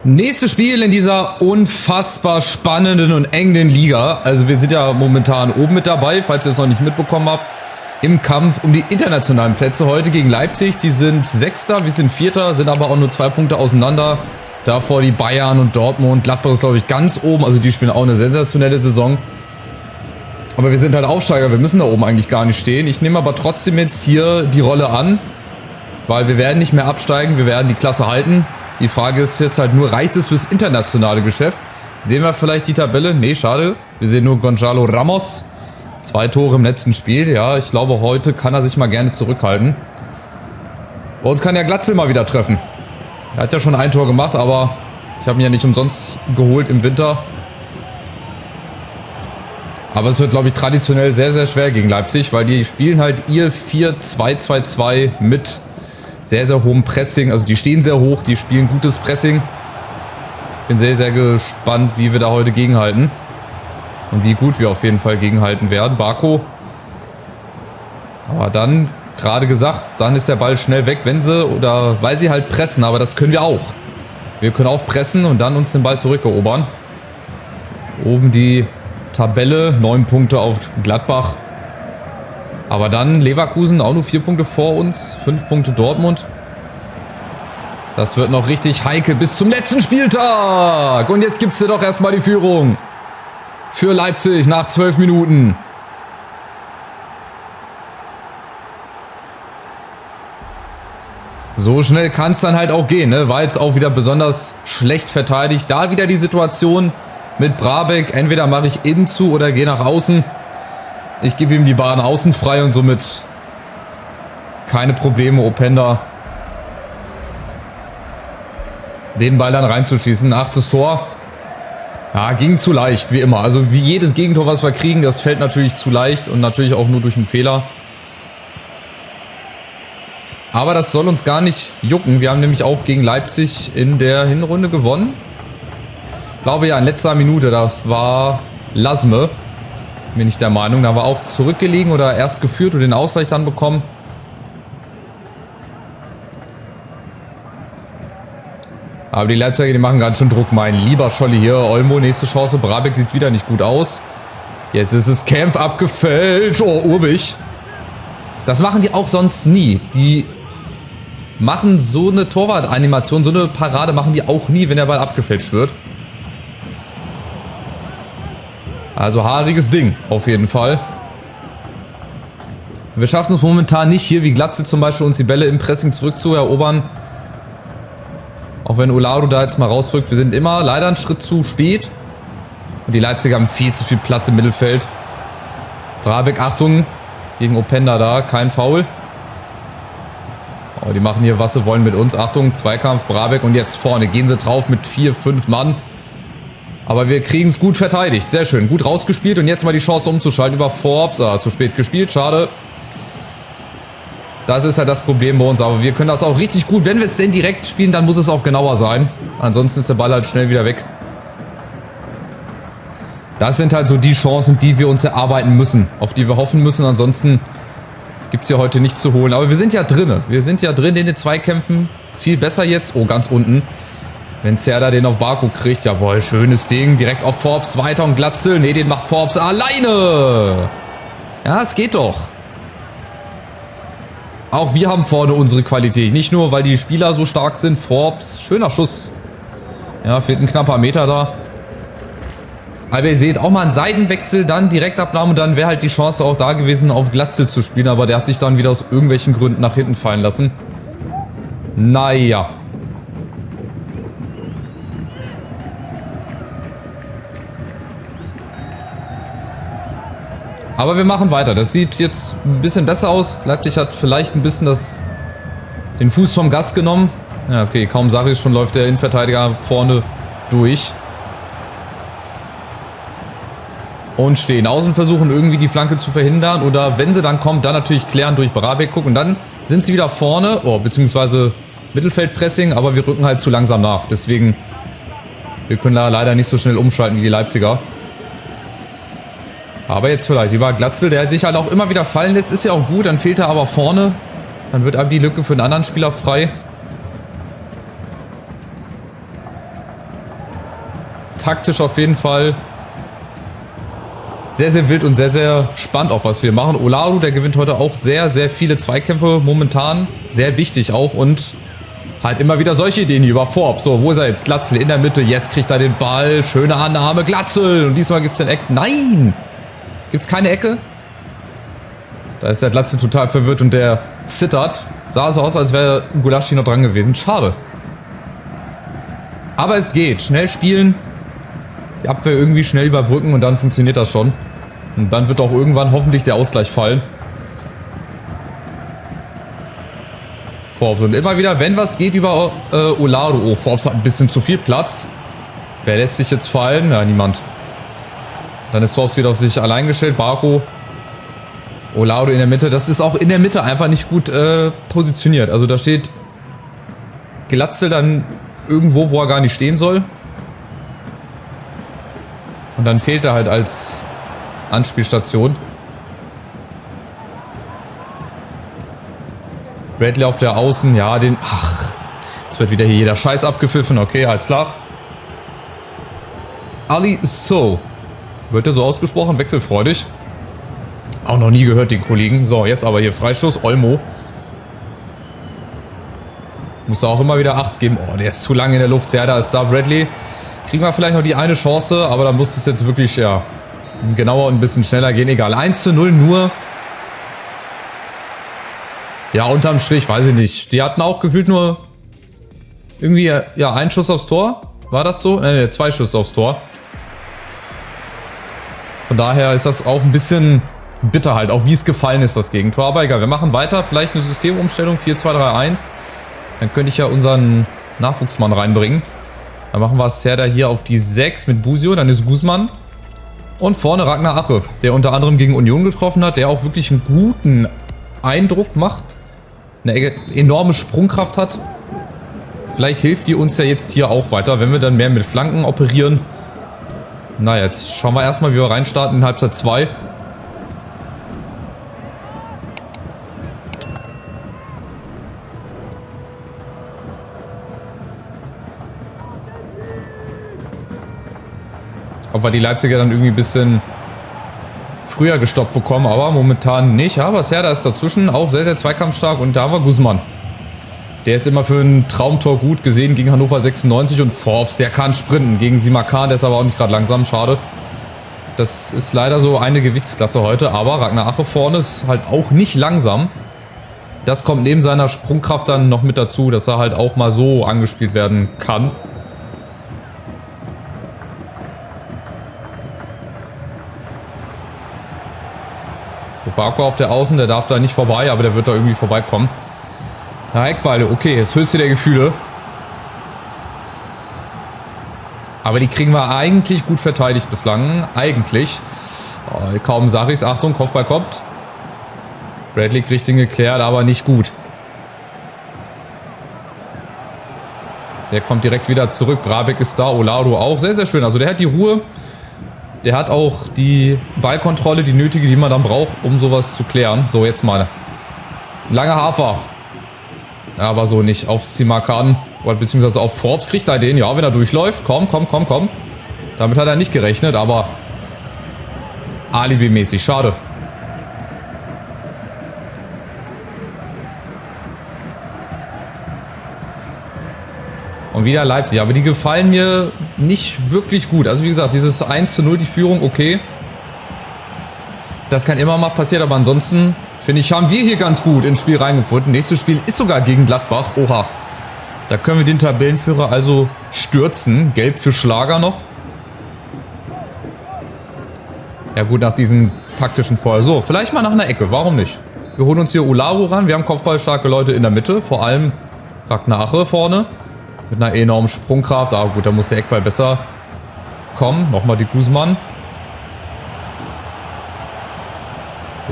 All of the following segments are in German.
Nächstes Spiel in dieser unfassbar spannenden und engen Liga. Also wir sind ja momentan oben mit dabei, falls ihr es noch nicht mitbekommen habt. Im Kampf um die internationalen Plätze heute gegen Leipzig. Die sind Sechster, wir sind Vierter, sind aber auch nur 2 Punkte auseinander. Davor die Bayern und Dortmund. Gladbach ist, glaube ich, ganz oben. Also die spielen auch eine sensationelle Saison. Aber wir sind halt Aufsteiger, wir müssen da oben eigentlich gar nicht stehen. Ich nehme aber trotzdem jetzt hier die Rolle an. Weil wir werden nicht mehr absteigen, wir werden die Klasse halten. Die Frage ist jetzt halt nur, reicht es fürs internationale Geschäft? Sehen wir vielleicht die Tabelle? Nee, schade. Wir sehen nur Gonzalo Ramos. 2 Tore im letzten Spiel. Ja, ich glaube, heute kann er sich mal gerne zurückhalten. Bei uns kann ja Glatzel mal wieder treffen. Er hat ja schon 1 Tor gemacht, aber ich habe ihn ja nicht umsonst geholt im Winter. Aber es wird, glaube ich, traditionell sehr, sehr schwer gegen Leipzig, weil die spielen halt ihr 4-2-2-2 mit sehr, sehr hohem Pressing. Also die stehen sehr hoch, die spielen gutes Pressing. Bin sehr, sehr gespannt, wie wir da heute gegenhalten. Und wie gut wir auf jeden Fall gegenhalten werden. Barco. Aber dann, gerade gesagt, dann ist der Ball schnell weg, wenn sie oder weil sie halt pressen. Aber das können wir auch. Wir können auch pressen und dann uns den Ball zurückerobern. Oben die Tabelle, 9 Punkte auf Gladbach. Aber dann Leverkusen auch nur 4 Punkte vor uns, 5 Punkte Dortmund. Das wird noch richtig heikel bis zum letzten Spieltag. Und jetzt gibt es ja doch erstmal die Führung für Leipzig nach 12 Minuten. So schnell kann es dann halt auch gehen, ne? War jetzt auch wieder besonders schlecht verteidigt. Da wieder die Situation mit Brabeck. Entweder mache ich innen zu oder gehe nach außen. Ich gebe ihm die Bahn außen frei und somit keine Probleme, Openda den Ball dann reinzuschießen. 8. Tor. Ja, ging zu leicht, wie immer. Also wie jedes Gegentor, was wir kriegen, das fällt natürlich zu leicht und natürlich auch nur durch einen Fehler. Aber das soll uns gar nicht jucken. Wir haben nämlich auch gegen Leipzig in der Hinrunde gewonnen. Ich glaube ja, in letzter Minute, das war Lasme. Bin ich der Meinung. Da war auch zurückgelegen oder erst geführt und den Ausgleich dann bekommen. Aber die Leipziger, die machen ganz schön Druck. Mein lieber Scholli hier. Olmo, nächste Chance. Brabeck sieht wieder nicht gut aus. Jetzt ist es Kempf abgefälscht. Oh, Urbich. Das machen die auch sonst nie. Die machen so eine Torwart-Animation, so eine Parade machen die auch nie, wenn der Ball abgefälscht wird. Also haariges Ding, auf jeden Fall. Wir schaffen es momentan nicht hier, wie Glatzel zum Beispiel, uns die Bälle im Pressing zurückzuerobern. Auch wenn Olaru da jetzt mal rausrückt. Wir sind immer leider einen Schritt zu spät. Und die Leipziger haben viel zu viel Platz im Mittelfeld. Brabeck, Achtung, gegen Openda da, kein Foul. Oh, die machen hier, was sie wollen mit uns. Achtung, Zweikampf, Brabeck und jetzt vorne. Gehen sie drauf mit 4, 5 Mann. Aber wir kriegen es gut verteidigt. Sehr schön. Gut rausgespielt. Und jetzt mal die Chance umzuschalten über Forbes. Ah, zu spät gespielt. Schade. Das ist halt das Problem bei uns. Aber wir können das auch richtig gut. Wenn wir es denn direkt spielen, dann muss es auch genauer sein. Ansonsten ist der Ball halt schnell wieder weg. Das sind halt so die Chancen, die wir uns erarbeiten müssen. Auf die wir hoffen müssen. Ansonsten gibt es ja heute nichts zu holen. Aber wir sind ja drin. Wir sind ja drin in den Zweikämpfen. Viel besser jetzt. Oh, ganz unten. Wenn Serda den auf Barco kriegt, jawohl, schönes Ding. Direkt auf Forbes, weiter und Glatzel. Ne, den macht Forbes alleine. Ja, es geht doch. Auch wir haben vorne unsere Qualität. Nicht nur, weil die Spieler so stark sind. Forbes, schöner Schuss. Ja, fehlt ein knapper Meter da. Aber ihr seht, auch mal einen Seitenwechsel, dann Direktabnahme und dann wäre halt die Chance auch da gewesen, auf Glatzel zu spielen. Aber der hat sich dann wieder aus irgendwelchen Gründen nach hinten fallen lassen. Naja. Aber wir machen weiter. Das sieht jetzt ein bisschen besser aus. Leipzig hat vielleicht ein bisschen den Fuß vom Gas genommen. Ja, okay, kaum sage ich schon, läuft der Innenverteidiger vorne durch. Und stehen. Außen versuchen irgendwie die Flanke zu verhindern. Oder wenn sie dann kommt, dann natürlich klären durch Brabeck. Gucken, dann sind sie wieder vorne. Oh, beziehungsweise Mittelfeldpressing. Aber wir rücken halt zu langsam nach. Deswegen, wir können da leider nicht so schnell umschalten wie die Leipziger. Aber jetzt vielleicht über Glatzel, der sich halt auch immer wieder fallen lässt, ist ja auch gut. Dann fehlt er aber vorne. Dann wird aber die Lücke für einen anderen Spieler frei. taktisch auf jeden Fall sehr, sehr wild und sehr, sehr spannend auch, was wir machen. Olaru, der gewinnt heute auch sehr, sehr viele Zweikämpfe momentan. Sehr wichtig auch und halt immer wieder solche Ideen hier über Forbes. So, wo ist er jetzt? Glatzel in der Mitte. Jetzt kriegt er den Ball. Schöne Annahme. Glatzel. Und diesmal gibt es den Eck. Nein! Gibt es keine Ecke? Da ist der Glatzel total verwirrt und der zittert. Sah so aus, als wäre Gulaschi noch dran gewesen. Schade. Aber es geht. Schnell spielen. Die Abwehr irgendwie schnell überbrücken und dann funktioniert das schon. Und dann wird auch irgendwann hoffentlich der Ausgleich fallen. Forbes und immer wieder, wenn was geht, über Olaru. Oh, Forbes hat ein bisschen zu viel Platz. Wer lässt sich jetzt fallen? Ja, niemand. Dann ist Forbes wieder auf sich allein gestellt. Barco. Olaru in der Mitte. Das ist auch in der Mitte einfach nicht gut positioniert. Also da steht Glatzel dann irgendwo, wo er gar nicht stehen soll. Und dann fehlt er halt als Anspielstation. Bradley auf der Außen, ja, jetzt wird wieder hier jeder Scheiß abgepfiffen, okay, alles klar. Ali So, wird der so ausgesprochen, wechselfreudig. Auch noch nie gehört, den Kollegen. So, jetzt aber hier Freistoß, Olmo. Muss auch immer wieder Acht geben. Oh, der ist zu lange in der Luft, ja, da ist da Bradley. Kriegen wir vielleicht noch die eine Chance, aber dann muss es jetzt wirklich, ja, genauer und ein bisschen schneller gehen. Egal, 1:0 nur. Ja, unterm Strich, weiß ich nicht. Die hatten auch gefühlt nur irgendwie, ja, einen Schuss aufs Tor. War das so? Ne, 2 Schüsse aufs Tor. Von daher ist das auch ein bisschen bitter halt, auch wie es gefallen ist, das Gegentor. Aber egal, wir machen weiter. Vielleicht eine Systemumstellung, 4-2-3-1. Dann könnte ich ja unseren Nachwuchsmann reinbringen. Dann machen wir Serda hier auf die 6 mit Busio. Dann ist Guzman. Und vorne Ragnar Ache, der unter anderem gegen Union getroffen hat, der auch wirklich einen guten Eindruck macht. Eine enorme Sprungkraft hat. Vielleicht hilft die uns ja jetzt hier auch weiter, wenn wir dann mehr mit Flanken operieren. Na, jetzt schauen wir erstmal, wie wir reinstarten in Halbzeit 2. Ob wir die Leipziger dann irgendwie ein bisschen früher gestoppt bekommen, aber momentan nicht. Aber Serda ist dazwischen, auch sehr, sehr zweikampfstark. Und da haben wir Guzman. Der ist immer für ein Traumtor gut gesehen gegen Hannover 96. Und Forbes, der kann sprinten gegen Simakan, der ist aber auch nicht gerade langsam, schade. Das ist leider so eine Gewichtsklasse heute, aber Ragnar Ache vorne ist halt auch nicht langsam. Das kommt neben seiner Sprungkraft dann noch mit dazu, dass er halt auch mal so angespielt werden kann. Barco auf der Außen, der darf da nicht vorbei, aber der wird da irgendwie vorbeikommen. Ja, Eckbeile, okay, das höchste der Gefühle. Aber die kriegen wir eigentlich gut verteidigt bislang. Eigentlich. Oh, kaum sag ich's. Achtung, Kopfball kommt. Bradley kriegt ihn geklärt, aber nicht gut. Der kommt direkt wieder zurück. Brabeck ist da, Olaru auch. Sehr, sehr schön. Also der hat die Ruhe. Der hat auch die Ballkontrolle, die nötige, die man dann braucht, um sowas zu klären. So, jetzt mal. Lange Hafer. Aber so nicht auf Simakan. Beziehungsweise auf Forbes kriegt er den. Ja, wenn er durchläuft. Komm. Damit hat er nicht gerechnet, aber Alibi-mäßig. Schade. Und wieder Leipzig. Aber die gefallen mir nicht wirklich gut. Also wie gesagt, dieses 1:0, die Führung, okay. Das kann immer mal passieren. Aber ansonsten, finde ich, haben wir hier ganz gut ins Spiel reingefunden. Nächstes Spiel ist sogar gegen Gladbach. Oha. Da können wir den Tabellenführer also stürzen. Gelb für Schlager noch. Ja gut, nach diesem taktischen Feuer. So, vielleicht mal nach einer Ecke. Warum nicht? Wir holen uns hier Olaru ran. Wir haben kopfballstarke Leute in der Mitte. Vor allem Ragnar Ache vorne. Mit einer enormen Sprungkraft. Aber gut, da muss der Eckball besser kommen. Nochmal die Guzman.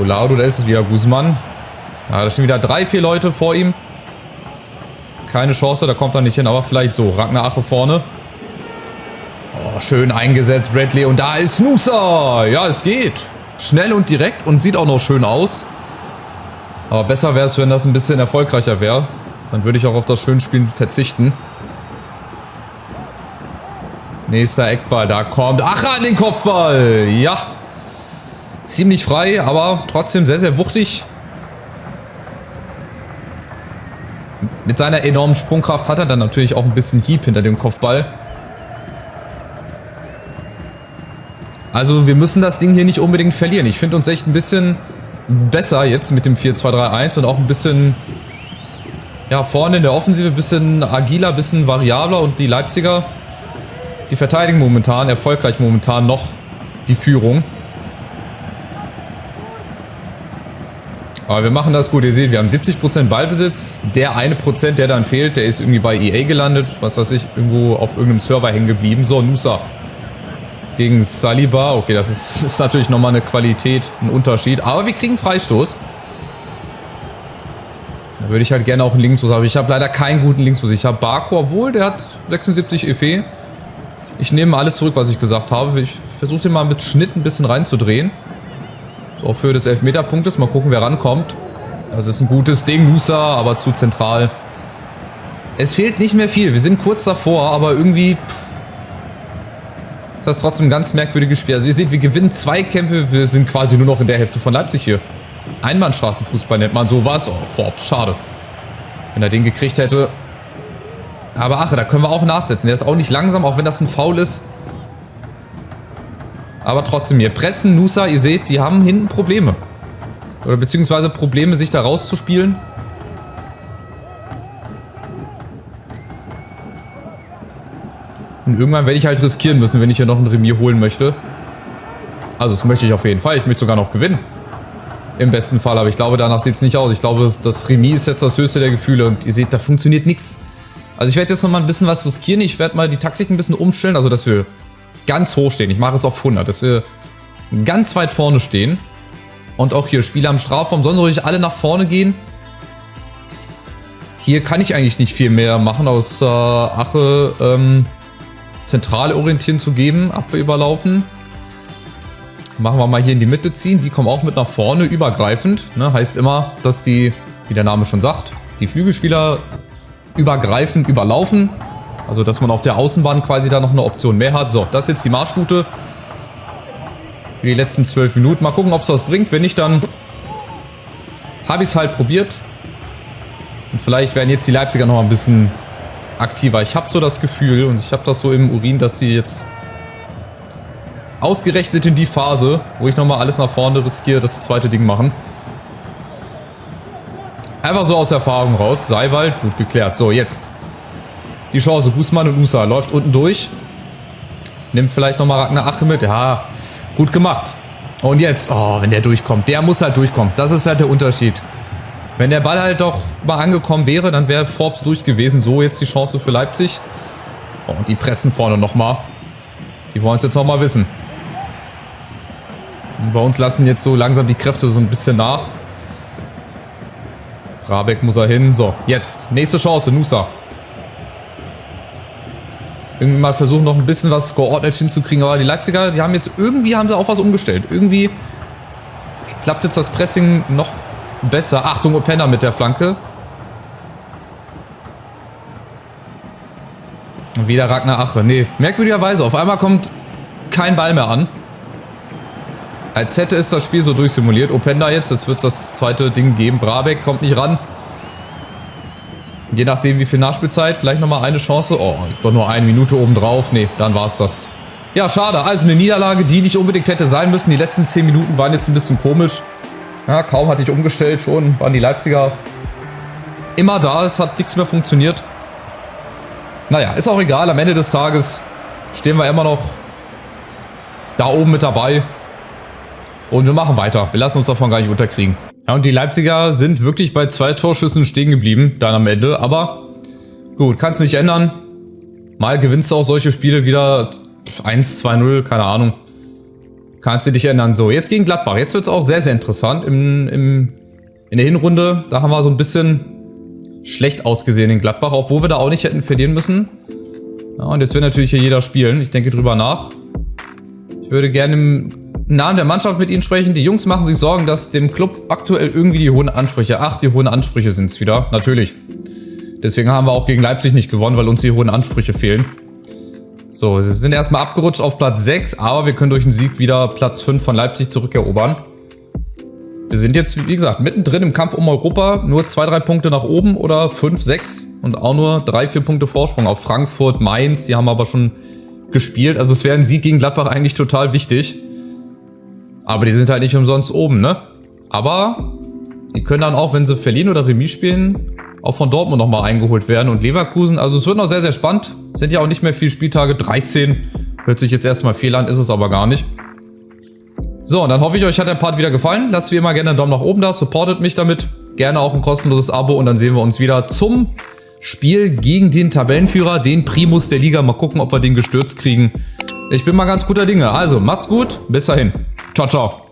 Olaru, da ist es wieder Guzman. Ja, da stehen wieder 3, 4 Leute vor ihm. Keine Chance, da kommt er nicht hin. Aber vielleicht so. Ragnar Ache vorne. Oh, schön eingesetzt, Bradley. Und da ist Nusa. Ja, es geht. Schnell und direkt und sieht auch noch schön aus. Aber besser wäre es, wenn das ein bisschen erfolgreicher wäre. Dann würde ich auch auf das Schönspielen verzichten. Nächster Eckball, da kommt Ache an den Kopfball. Ja. Ziemlich frei, aber trotzdem sehr, sehr wuchtig. Mit seiner enormen Sprungkraft hat er dann natürlich auch ein bisschen Hieb hinter dem Kopfball. Also wir müssen das Ding hier nicht unbedingt verlieren. Ich finde uns echt ein bisschen besser jetzt mit dem 4-2-3-1 und auch ein bisschen, ja, vorne in der Offensive ein bisschen agiler, ein bisschen variabler und die Leipziger, die verteidigen momentan, erfolgreich momentan noch die Führung. Aber wir machen das gut. Ihr seht, wir haben 70% Ballbesitz. Der 1%, der dann fehlt, der ist irgendwie bei EA gelandet. Was weiß ich, irgendwo auf irgendeinem Server hängen geblieben. So, Nusa gegen Saliba. Okay, das ist natürlich nochmal eine Qualität, ein Unterschied. Aber wir kriegen Freistoß. Da würde ich halt gerne auch einen Linksfuß haben. Ich habe leider keinen guten Linksfuß. Ich habe Barco, obwohl der hat 76 EF. Ich nehme alles zurück, was ich gesagt habe. Ich versuche den mal mit Schnitt ein bisschen reinzudrehen. So, auf Höhe des Elfmeterpunktes. Mal gucken, wer rankommt. Das ist ein gutes Ding, Nusa, aber zu zentral. Es fehlt nicht mehr viel. Wir sind kurz davor, aber irgendwie ist das trotzdem ein ganz merkwürdiges Spiel. Also ihr seht, wir gewinnen 2 Kämpfe. Wir sind quasi nur noch in der Hälfte von Leipzig hier. Einbahnstraßenfußball nennt man sowas. Oh, Forbes, schade. Wenn er den gekriegt hätte. Aber Ache, da können wir auch nachsetzen. Der ist auch nicht langsam, auch wenn das ein Foul ist. Aber trotzdem, wir pressen Nusa, ihr seht, die haben hinten Probleme. Oder beziehungsweise Probleme, sich da rauszuspielen. Und irgendwann werde ich halt riskieren müssen, wenn ich hier noch ein Remis holen möchte. Also das möchte ich auf jeden Fall. Ich möchte sogar noch gewinnen. Im besten Fall, aber ich glaube, danach sieht es nicht aus. Ich glaube, das Remis ist jetzt das höchste der Gefühle. Und ihr seht, da funktioniert nichts. Also ich werde jetzt noch mal ein bisschen was riskieren. Ich werde mal die Taktik ein bisschen umstellen. Also dass wir ganz hoch stehen. Ich mache jetzt auf 100, dass wir ganz weit vorne stehen. Und auch hier Spieler am Strafraum. Sonst soll ich alle nach vorne gehen. Hier kann ich eigentlich nicht viel mehr machen, außer Ache zentral orientieren zu geben. Abwehr überlaufen. Machen wir mal hier in die Mitte ziehen. Die kommen auch mit nach vorne, übergreifend. Ne? Heißt immer, dass die, wie der Name schon sagt, die Flügelspieler übergreifend überlaufen. Also, dass man auf der Außenbahn quasi da noch eine Option mehr hat. So, das ist jetzt die Marschroute für die letzten 12 Minuten. Mal gucken, ob es was bringt. Wenn nicht, dann habe ich es halt probiert. Und vielleicht werden jetzt die Leipziger noch mal ein bisschen aktiver. Ich habe so das Gefühl und ich habe das so im Urin, dass sie jetzt ausgerechnet in die Phase, wo ich noch mal alles nach vorne riskiere, das zweite Ding machen. Einfach so aus Erfahrung raus. Seiwald, gut geklärt. So, jetzt die Chance, Guzman und Nusa läuft unten durch. Nimmt vielleicht nochmal Ragnar Ache mit. Ja, gut gemacht. Und jetzt, oh, wenn der durchkommt. Der muss halt durchkommen. Das ist halt der Unterschied. Wenn der Ball halt doch mal angekommen wäre, dann wäre Forbes durch gewesen. So, jetzt die Chance für Leipzig. Oh, und die pressen vorne nochmal. Die wollen es jetzt nochmal wissen. Und bei uns lassen jetzt so langsam die Kräfte so ein bisschen nach. Brabeck muss er hin. So, jetzt. Nächste Chance, Nusa. Irgendwie mal versuchen, noch ein bisschen was geordnet hinzukriegen. Aber die Leipziger, die haben jetzt irgendwie haben sie auch was umgestellt. Irgendwie klappt jetzt das Pressing noch besser. Achtung, Openda mit der Flanke. Und wieder Ragnar Ache. Nee, merkwürdigerweise. Auf einmal kommt kein Ball mehr an. Als hätte es das Spiel so durchsimuliert. Openda jetzt wird es das zweite Ding geben. Brabeck kommt nicht ran. Je nachdem, wie viel Nachspielzeit, vielleicht nochmal eine Chance. Oh, doch nur 1 Minute obendrauf. Nee, dann war es das. Ja, schade. Also eine Niederlage, die nicht unbedingt hätte sein müssen. Die letzten 10 Minuten waren jetzt ein bisschen komisch. Ja, kaum hatte ich umgestellt, schon waren die Leipziger immer da. Es hat nichts mehr funktioniert. Naja, ist auch egal. Am Ende des Tages stehen wir immer noch da oben mit dabei. Und wir machen weiter. Wir lassen uns davon gar nicht unterkriegen. Ja, und die Leipziger sind wirklich bei 2 Torschüssen stehen geblieben, dann am Ende. Aber gut, kannst nicht ändern. Mal gewinnst du auch solche Spiele wieder 1-2-0, keine Ahnung. Kannst du dich ändern. So, jetzt gegen Gladbach. Jetzt wird es auch sehr, sehr interessant. In der Hinrunde, da haben wir so ein bisschen schlecht ausgesehen in Gladbach, obwohl wir da auch nicht hätten verlieren müssen. Ja, und jetzt will natürlich hier jeder spielen. Ich denke drüber nach. Ich würde gerne im Namen der Mannschaft mit ihnen sprechen. Die Jungs machen sich Sorgen, dass dem Club aktuell irgendwie die hohen Ansprüche... Ach, die hohen Ansprüche sind es wieder. Natürlich. Deswegen haben wir auch gegen Leipzig nicht gewonnen, weil uns die hohen Ansprüche fehlen. So, wir sind erstmal abgerutscht auf Platz 6, aber wir können durch einen Sieg wieder Platz 5 von Leipzig zurückerobern. Wir sind jetzt, wie gesagt, mittendrin im Kampf um Europa. Nur 2-3 Punkte nach oben oder 5-6 und auch nur 3-4 Punkte Vorsprung auf Frankfurt, Mainz. Die haben aber schon gespielt. Also es wäre ein Sieg gegen Gladbach eigentlich total wichtig. Aber die sind halt nicht umsonst oben, ne? Aber die können dann auch, wenn sie verlieren oder Remis spielen, auch von Dortmund nochmal eingeholt werden. Und Leverkusen, also es wird noch sehr, sehr spannend. Sind ja auch nicht mehr viele Spieltage, 13. Hört sich jetzt erstmal fehl an, ist es aber gar nicht. So, und dann hoffe ich, euch hat der Part wieder gefallen. Lasst wie immer gerne einen Daumen nach oben da, supportet mich damit. Gerne auch ein kostenloses Abo und dann sehen wir uns wieder zum Spiel gegen den Tabellenführer, den Primus der Liga. Mal gucken, ob wir den gestürzt kriegen. Ich bin mal ganz guter Dinge. Also, macht's gut, bis dahin. Ciao, ciao.